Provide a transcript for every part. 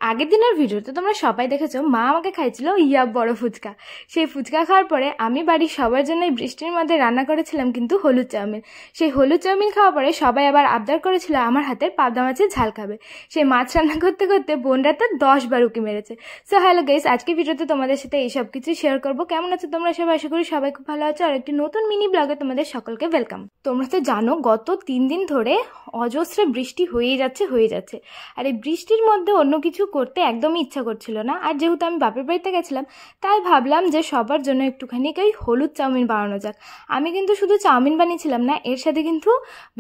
আগের দিনের ভিডিওতে তোমরা সবাই দেখেছো মা আমাকে খাইছিল ইয়া বড় ফুচকা। সেই ফুচকা খাওয়ার পরে আমি বাড়ির সবার জন্য বৃষ্টির মধ্যে রান্না করেছিলাম কিন্তু হলুদ চাউমিন। সেই হলুদ চাউমিন খাওয়ার পরে সবাই আবার আবদার করেছিল আমার হাতের পাবদা মাছের ঝাল খাবে। সেই মাছ রান্না করতে করতে বোন রাতে 10 বার উকি মেরেছে। সো হ্যালো গাইস, আজকে ভিডিওতে তোমাদের সাথে এইসব কিছু শেয়ার করবো। কেমন আছো তোমরা সবাই? আশা করি সবাই খুব ভালো আছো। আর একটি নতুন মিনি ব্লগে তোমাদের সকলকে ওয়েলকাম। তোমরা তো জানো গত 3 দিন ধরে অজস্র বৃষ্টি হয়ে যাচ্ছে। আর এই বৃষ্টির মধ্যে অন্য কিছু করতে একদমই ইচ্ছা করছিল না। আর যেহেতু আমি বাপের বাড়িতে গেছিলাম তাই ভাবলাম যে সবার জন্য একটুখানি ওই হলুদ চাউমিন বানানো যাক। আমি কিন্তু শুধু চাউমিন বানিয়েছিলাম না, এর সাথে কিন্তু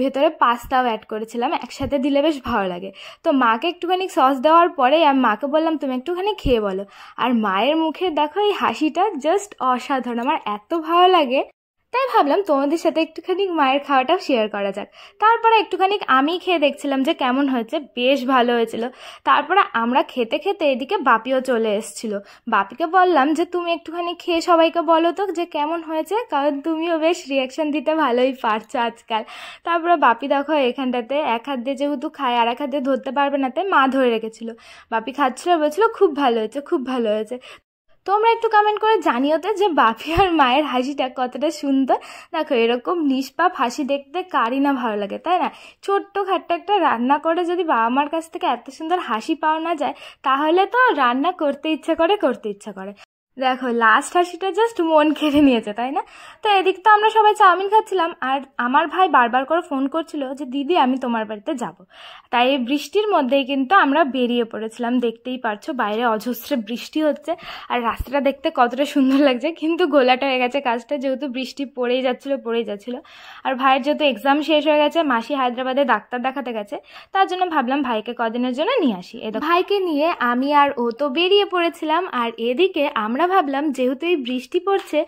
ভেতরে পাস্তাও অ্যাড করেছিলাম, একসাথে দিলে বেশ ভালো লাগে। তো মাকে একটুখানি সস দেওয়ার পরে আমি মাকে বললাম তুমি একটুখানি খেয়ে বলো। আর মায়ের মুখে দেখো এই হাসিটা জাস্ট অসাধারণ, আমার এত ভালো লাগে। তাই ভাবলাম তোমাদের সাথে একটুখানি মায়ের খাওয়াটাও শেয়ার করা যাক। তারপরে একটুখানি আমি খেয়ে দেখছিলাম যে কেমন হয়েছে, বেশ ভালো হয়েছিল। তারপরে আমরা খেতে খেতে এদিকে বাপিও চলে এসেছিল। বাপিকে বললাম যে তুমি একটুখানি খেয়ে সবাইকে বলো তো যে কেমন হয়েছে, কারণ তুমিও বেশ রিয়াকশন দিতে ভালোই পারছো আজকাল। তারপরে বাপি দেখো এখানটাতে এক হাত দিয়ে যেহেতু খায় আর এক হাত দিয়ে ধরতে পারবে না, তাই মা ধরে রেখেছিল। বাপি খাচ্ছিল, বলছিল খুব ভালো হয়েছে, খুব ভালো হয়েছে। তোমরা একটু কমেন্ট করে জানিও তো যে বাপি আর মায়ের হাসিটা কতটা সুন্দর। দেখো এরকম নিষ্পাপ হাসি দেখতে কারই না ভালো লাগে, তাই না? ছোট্ট খাট্ট একটা রান্না করে যদি বাবা মার কাছ থেকে এত সুন্দর হাসি পাওয়া না যায়, তাহলে তো রান্না করতে ইচ্ছা করে। দেখো লাস্ট হাসিটা জাস্ট মন কেড়ে নিয়েছে, তাই না? তো এদিক তো আমরা সবাই চাউমিন খাচ্ছিলাম আর আমার ভাই বারবার করে ফোন করছিল যে দিদি আমি তোমার বাড়িতে যাব। তাই এই বৃষ্টির মধ্যেই কিন্তু আমরা বেরিয়ে পড়েছিলাম। দেখতেই পারছো বাইরে অজস্র বৃষ্টি হচ্ছে আর রাস্তাটা দেখতে কতটা সুন্দর লাগছে, কিন্তু গোলাটা হয়ে গেছে কাজটা, যেহেতু বৃষ্টি পড়েই যাচ্ছিল। আর ভাইয়ের যেহেতু এক্সাম শেষ হয়ে গেছে, মাসি হায়দ্রাবাদে ডাক্তার দেখাতে গেছে, তার জন্য ভাবলাম ভাইকে কদিনের জন্য নিয়ে আসি। ভাইকে নিয়ে আমি আর ও তো বেরিয়ে পড়েছিলাম। আর এদিকে আমরা ভাবলাম যেহেতু এই বৃষ্টি পড়ছে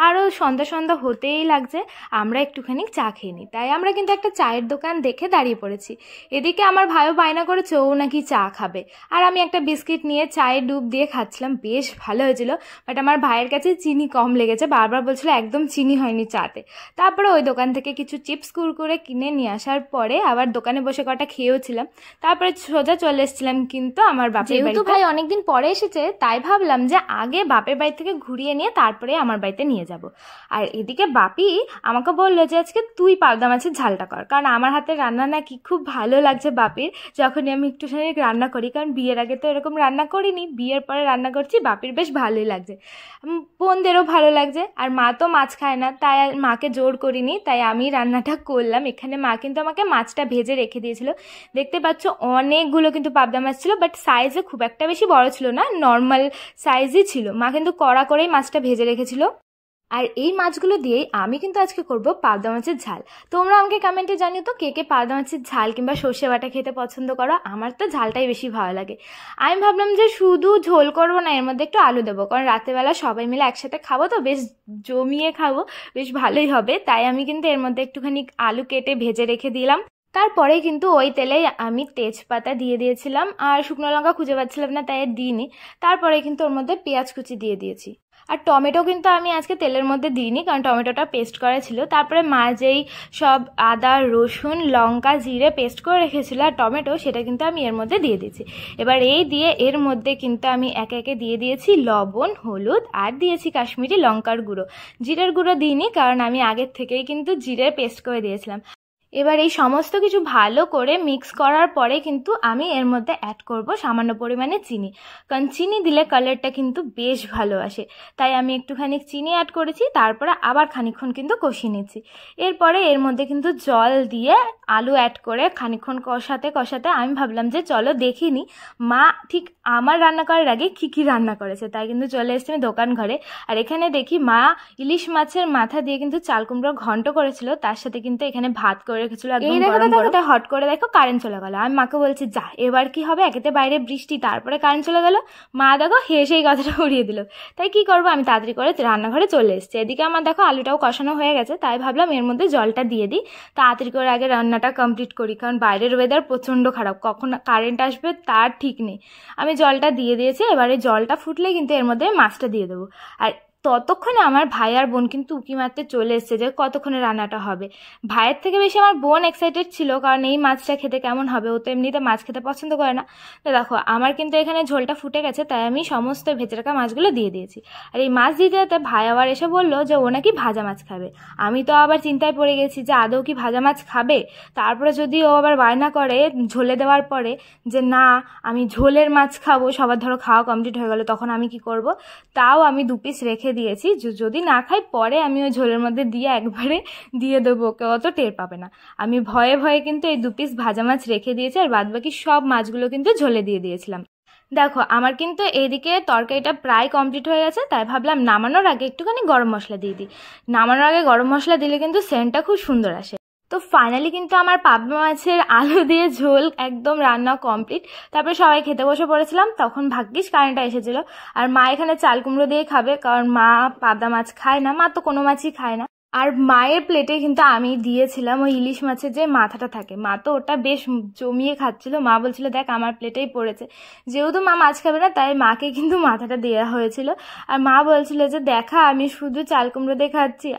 আরও সন্ধ্যা হতেই লাগছে, আমরা একটুখানি চা খেয়ে নিই। তাই আমরা কিন্তু একটা চায়ের দোকান দেখে দাঁড়িয়ে পড়েছি। এদিকে আমার ভাইও বায়না করেছে ও নাকি চা খাবে, আর আমি একটা বিস্কিট নিয়ে চায়ে ডুব দিয়ে খাচ্ছিলাম, বেশ ভালো হয়েছিল। বাট আমার ভাইয়ের কাছে চিনি কম লেগেছে, বারবার বলছিল একদম চিনি হয়নি চাতে। তারপরে ওই দোকান থেকে কিছু চিপস কুরকুরে কিনে নিয়ে আসার পরে আবার দোকানে বসে কটা খেয়েওছিলাম। তারপরে সোজা চলে এসেছিলাম কিন্তু আমার বাপের বাড়ি। যেহেতু ভাই অনেকদিন পরে এসেছে তাই ভাবলাম যে আগে বাপের বাড়ি থেকে ঘুরিয়ে নিয়ে তারপরে আমার বাড়িতে নিয়ে যাব। আর এদিকে বাপি আমাকে বললো যে আজকে তুই পাবদা মাছের ঝালটা কর, কারণ আমার হাতে রান্না নাকি খুব ভালো লাগছে বাপির, যখনই আমি একটুখানি রান্না করি। কারণ বিয়ের আগে তো এরকম রান্না করিনি, বিয়ের পরে রান্না করছি, বাপির বেশ ভালোই লাগছে, বোনদেরও ভালো লাগছে। আর মা তো মাছ খায় না, তাই মাকে জোর করিনি, তাই আমি রান্নাটা করলাম। এখানে মা কিন্তু আমাকে মাছটা ভেজে রেখে দিয়েছিল। দেখতে পাচ্ছ অনেকগুলো কিন্তু পাবদা মাছ ছিল, বাট সাইজে খুব একটা বেশি বড় ছিল না, নর্মাল সাইজই ছিল। মা কিন্তু কড়া করেই মাছটা ভেজে রেখেছিল। আর এই মাছগুলো দিয়েই আমি কিন্তু আজকে করব পাবদা মাছের ঝাল। তোমরা আমাকে কমেন্টে জানিও তো কে কে পাবদা মাছের ঝাল কিংবা সর্ষে বাটা খেতে পছন্দ করো। আমার তো ঝালটাই বেশি ভালো লাগে। আমি ভাবলাম যে শুধু ঝোল করবো না, এর মধ্যে একটু আলু দেবো, কারণ রাতেরবেলা সবাই মিলে একসাথে খাবো তো বেশ জমিয়ে খাবো, বেশ ভালোই হবে। তাই আমি কিন্তু এর মধ্যে একটুখানি আলু কেটে ভেজে রেখে দিলাম। তারপরে কিন্তু ওই তেলেই আমি তেজপাতা দিয়ে দিয়েছিলাম, আর শুকনো লঙ্কা খুঁজে পাচ্ছিলাম না তাই দিইনি। তারপরে কিন্তু ওর মধ্যে পেঁয়াজ কুচি দিয়ে দিয়েছি। আর টমেটো কিন্তু আমি আজকে তেলের মধ্যে দিইনি, কারণ টমেটোটা পেস্ট করা ছিল। তারপরে মা যেই সব আদা রসুন লঙ্কা জিরে পেস্ট করে রেখেছিল আর টমেটো, সেটা কিন্তু আমি এর মধ্যে দিয়ে দিয়েছি। এবার এই দিয়ে এর মধ্যে কিন্তু আমি একে একে দিয়ে দিয়েছি লবণ হলুদ, আর দিয়েছি কাশ্মীরি লঙ্কার গুঁড়ো। জিরের গুঁড়ো দিইনি, কারণ আমি আগের থেকেই কিন্তু জিরের পেস্ট করে দিয়েছিলাম। এবার এই সমস্ত কিছু ভালো করে মিক্স করার পরে কিন্তু আমি এর মধ্যে অ্যাড করব সামান্য পরিমাণে চিনি, কারণ চিনি দিলে কালারটা কিন্তু বেশ ভালো আসে। তাই আমি একটুখানি চিনি অ্যাড করেছি, তারপরে আবার খানিকক্ষণ কিন্তু কষিয়ে নিচ্ছি। এরপরে এর মধ্যে কিন্তু জল দিয়ে আলু অ্যাড করে খানিকক্ষণ কষাতে আমি ভাবলাম যে চলো দেখিনি মা ঠিক আমার রান্না করার আগে কী রান্না করেছে। তাই কিন্তু চলে এসেছি আমি দোকান ঘরে। আর এখানে দেখি মা ইলিশ মাছের মাথা দিয়ে কিন্তু চাল কুমড়োর ঘন্ট করেছিল, তার সাথে কিন্তু এখানে ভাত করে রেখেছিল। এই দেখো হট করে দেখো কারেন্ট চলে গেল। আমি মাকে বলছি যা এবার কি হবে, একেতে বাইরে বৃষ্টি তারপরে কারেন্ট চলে গেল। মা দেখো হেসে এই কথাটা উড়িয়ে দিল। তাই কি করবো, আমি তাড়াতাড়ি করে রান্নাঘরে চলে এসেছি। এদিকে আমার দেখো আলুটাও কষানো হয়ে গেছে, তাই ভাবলাম এর মধ্যে জলটা দিয়ে দিই, তাড়াতাড়ি করে আগে রান্নাটা কমপ্লিট করি, কারণ বাইরের ওয়েদার প্রচণ্ড খারাপ, কখন কারেন্ট আসবে তার ঠিক নেই। আমি জলটা দিয়ে দিয়েছি। এবারে জলটা ফুটলে কিন্তু এর মধ্যে মাছটা দিয়ে দেবো। আর ততক্ষণে আমার ভাই আর বোন কিন্তু উঁকি মারতে চলে এসছে যে কতক্ষণে রান্নাটা হবে। ভাইয়ের থেকে বেশি আমার বোন এক্সাইটেড ছিল, কারণ এই মাছটা খেতে কেমন হবে, ও তো এমনিতে মাছ খেতে পছন্দ করে না। তো দেখো আমার কিন্তু এখানে ঝোলটা ফুটে গেছে, তাই আমি সমস্ত ভেজে রাখা মাছগুলো দিয়ে দিয়েছি। আর এই মাছ দিতে যেতে ভাই আবার এসে বললো যে ও নাকি ভাজা মাছ খাবে। আমি তো আবার চিন্তায় পড়ে গেছি যে আদৌ কি ভাজা মাছ খাবে। তারপরে যদি ও আবার বায়না করে ঝোলে দেওয়ার পরে যে না আমি ঝোলের মাছ খাবো, সবার ধরো খাওয়া কমপ্লিট হয়ে গেলো, তখন আমি কি করব। তাও আমি 2 পিস রেখে দিয়েছি, যদি না খাই পরে আমি ওই ঝোলের মধ্যে দিয়ে একবারে দিয়ে দেবো, কেউ অত টের পাবে না। আমি ভয়ে ভয়ে কিন্তু এই 2 পিস ভাজা মাছ রেখে দিয়েছি, আর বাদবাকি সব মাছগুলো কিন্তু ঝোলে দিয়ে দিয়েছিলাম। দেখো আমার কিন্তু এইদিকে তরকারিটা প্রায় কমপ্লিট হয়ে গেছে, তাই ভাবলাম নামানোর আগে একটুখানি গরম মশলা দিয়ে দিই। নামানোর আগে গরম মশলা দিলে কিন্তু সেন্টটা খুব সুন্দর আসে। তো ফাইনালি কিন্তু আমার পাবদা মাছের আলু দিয়ে ঝোল একদম রান্না কমপ্লিট। তারপরে সবাই খেতে বসে পড়েছিলাম, তখন ভাগ্যিস কারেন্টটা এসেছিলো। আর মা এখানে চাল কুমড়ো দিয়ে খাবে, কারণ মা পাবদা মাছ খায় না, মা তো কোনো মাছই খায় না। আর মায়ের প্লেটে কিন্তু আমি দিয়েছিলাম ওই ইলিশ মাছের যে মাথাটা থাকে, মা তো ওটা বেশ জমিয়ে খাচ্ছিল। মা বলছিল দেখ আমার প্লেটেই পড়েছে, যেহেতু মা মাছ খাবে না তাই মাকে কিন্তু মাথাটা দেওয়া হয়েছিল। আর মা বলছিল যে দেখা আমি শুধু চাল কুমড়ো দিয়ে খাচ্ছি।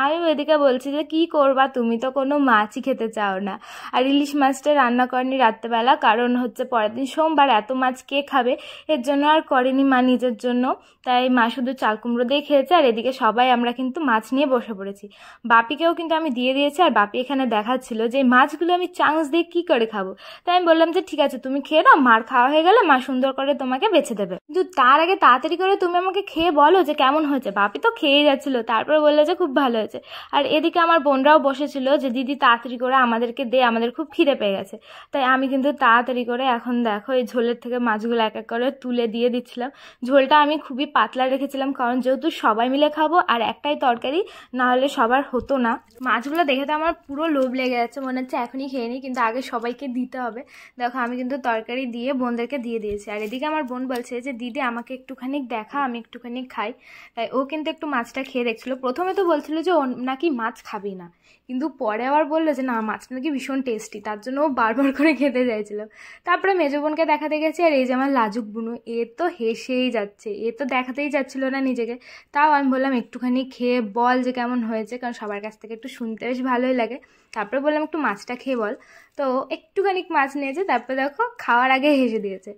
আমি এদিকে বলছি যে কি করবা, তুমি তো কোনো মাছই খেতে চাও না। আর ইলিশ মাছটা রান্না করেনি রাত্রেবেলা, কারণ হচ্ছে পরের দিন সোমবার, এত মাছ কে খাবে, এর জন্য আর করেনি মা নিজের জন্য। তাই মা শুধু চাল কুমড়ো দিয়ে খেয়েছে। আর এদিকে সবাই আমরা কিন্তু মাছ নিয়ে বসে পড়েছি। বাপিকেও কিন্তু আমি দিয়ে দিয়েছি। আর বাপি এখানে দেখাচ্ছিল যে মাছগুলো আমি চান্স দিয়ে কি করে খাবো। তাই আমি বললাম যে ঠিক আছে তুমি খেয়ে নাও, মার খাওয়া হয়ে গেলে মা সুন্দর করে তোমাকে বেছে দেবে, কিন্তু তার আগে তাড়াতাড়ি করে তুমি আমাকে খেয়ে বলো যে কেমন হয়েছে। বাপি তো খেয়ে যাচ্ছিল, তারপর বললো যে খুব ভালো হয়েছে। আর এদিকে আমার বোনরাও বসেছিল যে দিদি তাড়াতাড়ি করে আমাদেরকে দে, আমাদের খুব খিদে পেয়ে গেছে। তাই আমি কিন্তু তাড়াতাড়ি করে এখন দেখো এই ঝোলের থেকে মাছগুলো এক এক করে তুলে দিয়ে দিচ্ছিলাম। ঝোলটা আমি খুবই পাতলা রেখেছিলাম, কারণ যেহেতু সবাই মিলে খাবো আর একটাই তরকারি, না হলে সবার হতো না। মাছগুলো দেখে তো আমার পুরো লোভ লেগে যাচ্ছে, মনে হচ্ছে এখনই খেয়ে নিই, কিন্তু আগে সবাইকে দিতে হবে। দেখো আমি কিন্তু তরকারি দিয়ে বোনদেরকে দিয়ে দিয়েছি। আর এদিকে আমার বোন বলছে যে দিদি আমাকে একটুখানি দেখা, আমি একটুখানি খাই। তাই ও কিন্তু একটু মাছটা খেয়ে দেখছিল। প্রথমে তো বলছিল যে ও নাকি মাছ খাবি না, কিন্তু পরে আবার বললো যে না মাছটা নাকি ভীষণ টেস্টি, তার জন্য ও বারবার করে খেতে চাইছিল। তারপরে মেজো বোনকে দেখাতে গেছি। আর এই যে আমার লাজুক বুনু, এ তো হেসেই যাচ্ছে, এ তো দেখাতেই যাচ্ছিল না নিজেকে। তাও আমি বললাম একটুখানি খেয়ে বল যে কেমন হয়েছে, কারণ সবার কাছ থেকে একটু শুনতে বেশ ভালোই লাগে। তারপরে বললাম একটু মাছটা খেয়ে বল। তো একটুখানি মাছ নিয়েছে, তারপরে দেখো খাওয়ার আগে হেসে দিয়েছে।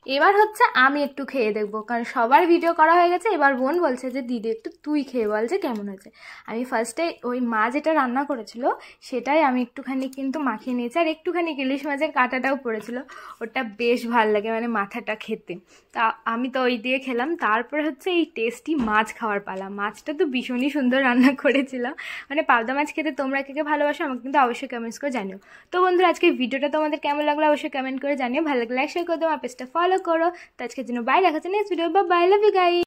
এবার হচ্ছে আমি একটু খেয়ে দেখবো, কারণ সবার ভিডিও করা হয়ে গেছে। এবার বোন বলছে যে দিদি একটু তুই খেয়ে বল যে কেমন হয়েছে। আমি ফার্স্টে ওই মা যেটা রান্না করেছিল সেটাই আমি একটুখানি কিন্তু মাখিয়ে নিয়েছি। আর একটুখানি ইলিশ মাছের কাঁটাটাও পড়েছিল, ওটা বেশ ভালো লাগে মানে মাথাটা খেতে। তা আমি তো ওই দিয়ে খেলাম। তারপরে হচ্ছে এই টেস্টি মাছ খাওয়ার পালা। মাছটা তো ভীষণই সুন্দর রান্না করেছিল। মানে পাবদা মাছ খেতে তোমরা কে কে ভালোবাসো আমাকে কিন্তু অবশ্যই কমেন্টস করে জানিও। তো বন্ধুরা আজকে ভিডিওটা তোমাদের কেমন লাগলো অবশ্যই কমেন্ট করে জানিও। ভালো লাগলে লাইক শেয়ার করে দাও, আমার পেজটা ফলো করো। তো আজকের জন্য বাই, দেখা হচ্ছে next video, bye bye, love you guys.